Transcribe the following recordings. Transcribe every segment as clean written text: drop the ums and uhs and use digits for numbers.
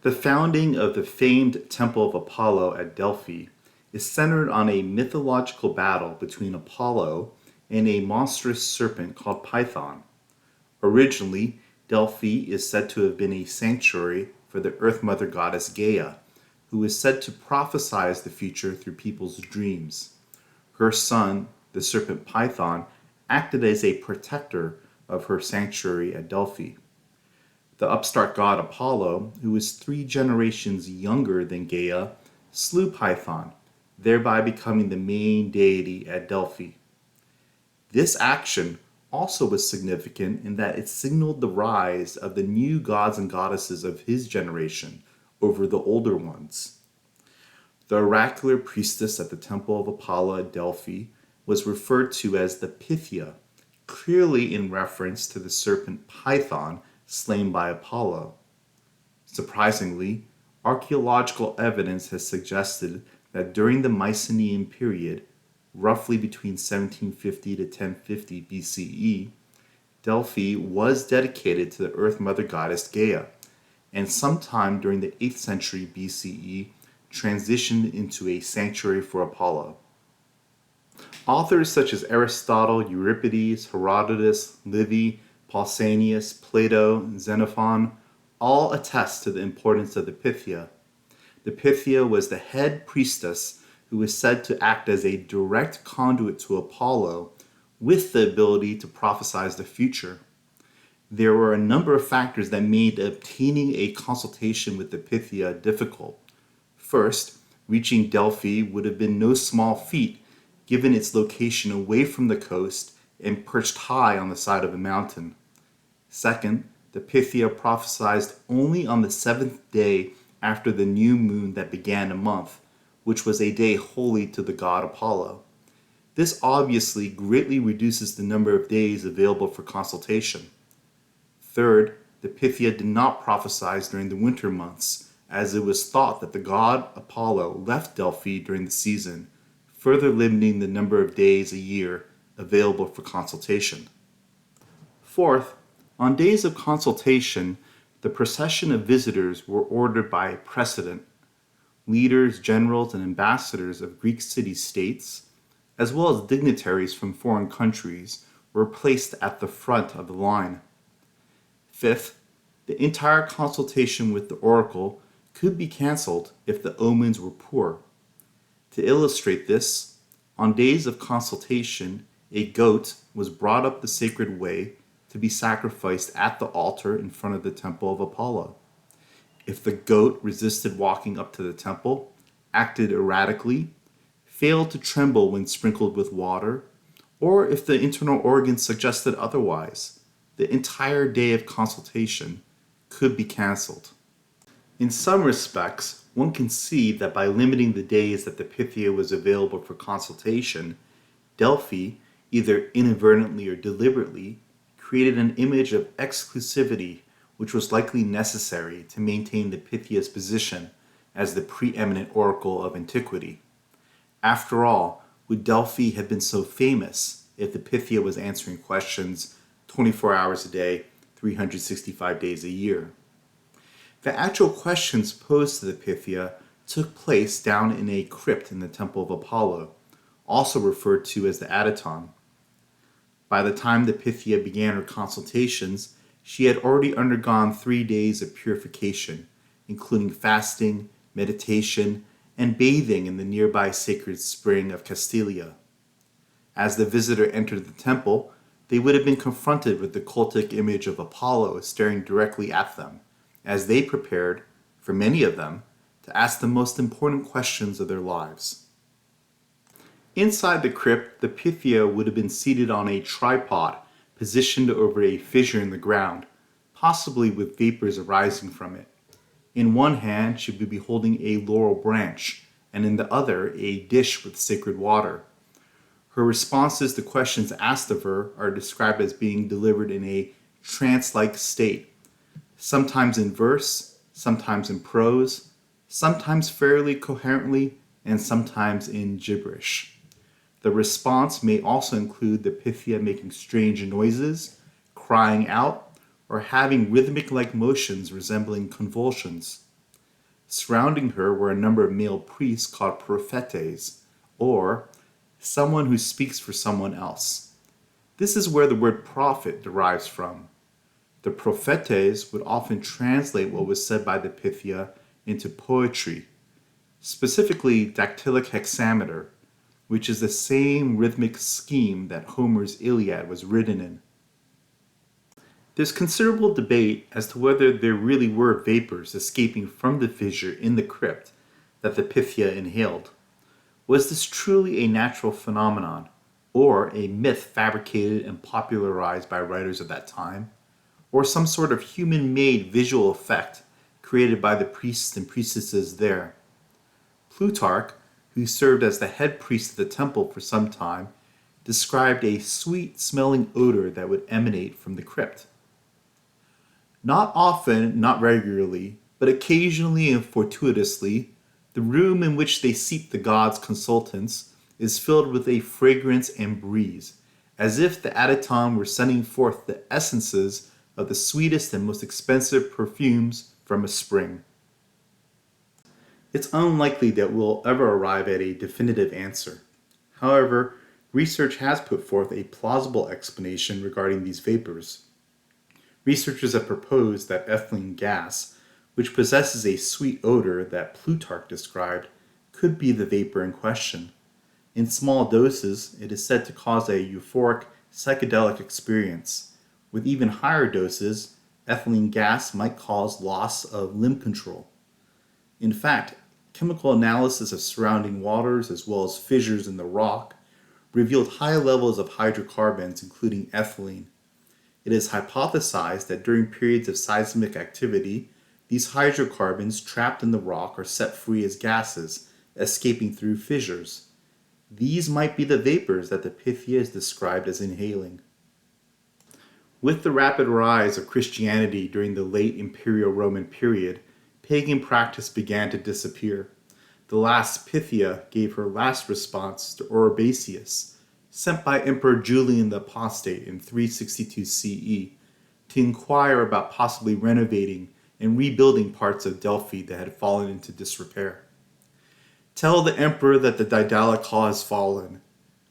The founding of the famed Temple of Apollo at Delphi is centered on a mythological battle between Apollo and a monstrous serpent called Python. Originally, Delphi is said to have been a sanctuary for the Earth Mother goddess Gaea, who is said to prophesize the future through people's dreams. Her son, the serpent Python, acted as a protector of her sanctuary at Delphi. The upstart god Apollo, who was 3 generations younger than Gaea, slew Python, thereby becoming the main deity at Delphi. This action also was significant in that it signaled the rise of the new gods and goddesses of his generation over the older ones. The oracular priestess at the Temple of Apollo at Delphi was referred to as the Pythia, clearly in reference to the serpent Python slain by Apollo. Surprisingly, archaeological evidence has suggested that during the Mycenaean period, roughly between 1750 to 1050 BCE, Delphi was dedicated to the Earth Mother goddess Gaea, and sometime during the 8th century BCE transitioned into a sanctuary for Apollo. Authors such as Aristotle, Euripides, Herodotus, Livy, Pausanias, Plato, Xenophon all attest to the importance of the Pythia. The Pythia was the head priestess who was said to act as a direct conduit to Apollo with the ability to prophesize the future. There were a number of factors that made obtaining a consultation with the Pythia difficult. First, reaching Delphi would have been no small feat given its location away from the coast and perched high on the side of a mountain. Second, the Pythia prophesied only on the 7th day after the new moon that began a month, which was a day holy to the god Apollo. This obviously greatly reduces the number of days available for consultation. Third, the Pythia did not prophesy during the winter months, as it was thought that the god Apollo left Delphi during the season, further limiting the number of days a year available for consultation. Fourth, on days of consultation, the procession of visitors were ordered by precedent. Leaders, generals, and ambassadors of Greek city-states, as well as dignitaries from foreign countries, were placed at the front of the line. Fifth, the entire consultation with the oracle could be cancelled if the omens were poor. To illustrate this, on days of consultation, a goat was brought up the sacred way to be sacrificed at the altar in front of the temple of Apollo. If the goat resisted walking up to the temple, acted erratically, failed to tremble when sprinkled with water, or if the internal organs suggested otherwise, the entire day of consultation could be cancelled. In some respects, one can see that by limiting the days that the Pythia was available for consultation, Delphi, either inadvertently or deliberately, created an image of exclusivity which was likely necessary to maintain the Pythia's position as the preeminent oracle of antiquity. After all, would Delphi have been so famous if the Pythia was answering questions 24 hours a day, 365 days a year? The actual questions posed to the Pythia took place down in a crypt in the Temple of Apollo, also referred to as the Adyton. By the time the Pythia began her consultations, she had already undergone 3 days of purification, including fasting, meditation, and bathing in the nearby sacred spring of Castilia. As the visitor entered the temple, they would have been confronted with the cultic image of Apollo staring directly at them, as they prepared, for many of them, to ask the most important questions of their lives. Inside the crypt, the Pythia would have been seated on a tripod positioned over a fissure in the ground, possibly with vapors arising from it. In one hand, she would be holding a laurel branch, and in the other, a dish with sacred water. Her responses to questions asked of her are described as being delivered in a trance-like state, sometimes in verse, sometimes in prose, sometimes fairly coherently, and sometimes in gibberish. The response may also include the Pythia making strange noises, crying out, or having rhythmic-like motions resembling convulsions. Surrounding her were a number of male priests called prophetes, or someone who speaks for someone else. This is where the word prophet derives from. The prophetes would often translate what was said by the Pythia into poetry, specifically dactylic hexameter, which is the same rhythmic scheme that Homer's Iliad was written in. There's considerable debate as to whether there really were vapors escaping from the fissure in the crypt that the Pythia inhaled. Was this truly a natural phenomenon, or a myth fabricated and popularized by writers of that time, or some sort of human-made visual effect created by the priests and priestesses there? Plutarch, who served as the head priest of the temple for some time, described a sweet-smelling odor that would emanate from the crypt. Not often, not regularly, but occasionally and fortuitously, the room in which they seat the gods' consultants is filled with a fragrance and breeze, as if the Adyton were sending forth the essences of the sweetest and most expensive perfumes from a spring. It's unlikely that we'll ever arrive at a definitive answer. However, research has put forth a plausible explanation regarding these vapors. Researchers have proposed that ethylene gas, which possesses a sweet odor that Plutarch described, could be the vapor in question. In small doses, it is said to cause a euphoric, psychedelic experience. With even higher doses, ethylene gas might cause loss of limb control. In fact, chemical analysis of surrounding waters as well as fissures in the rock revealed high levels of hydrocarbons, including ethylene. It is hypothesized that during periods of seismic activity, these hydrocarbons trapped in the rock are set free as gases, escaping through fissures. These might be the vapors that the Pythia is described as inhaling. With the rapid rise of Christianity during the late Imperial Roman period, pagan practice began to disappear. The last Pythia gave her last response to Oribasius, sent by Emperor Julian the Apostate in 362 CE, to inquire about possibly renovating and rebuilding parts of Delphi that had fallen into disrepair. Tell the emperor that the Daedalic hall has fallen.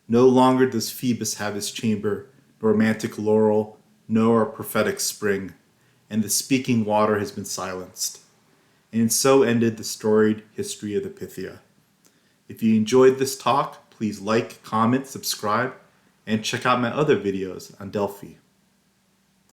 No longer does Phoebus have his chamber, nor romantic laurel, nor prophetic spring, and the speaking water has been silenced. And so ended the storied history of the Pythia. If you enjoyed this talk, please like, comment, subscribe, and check out my other videos on Delphi.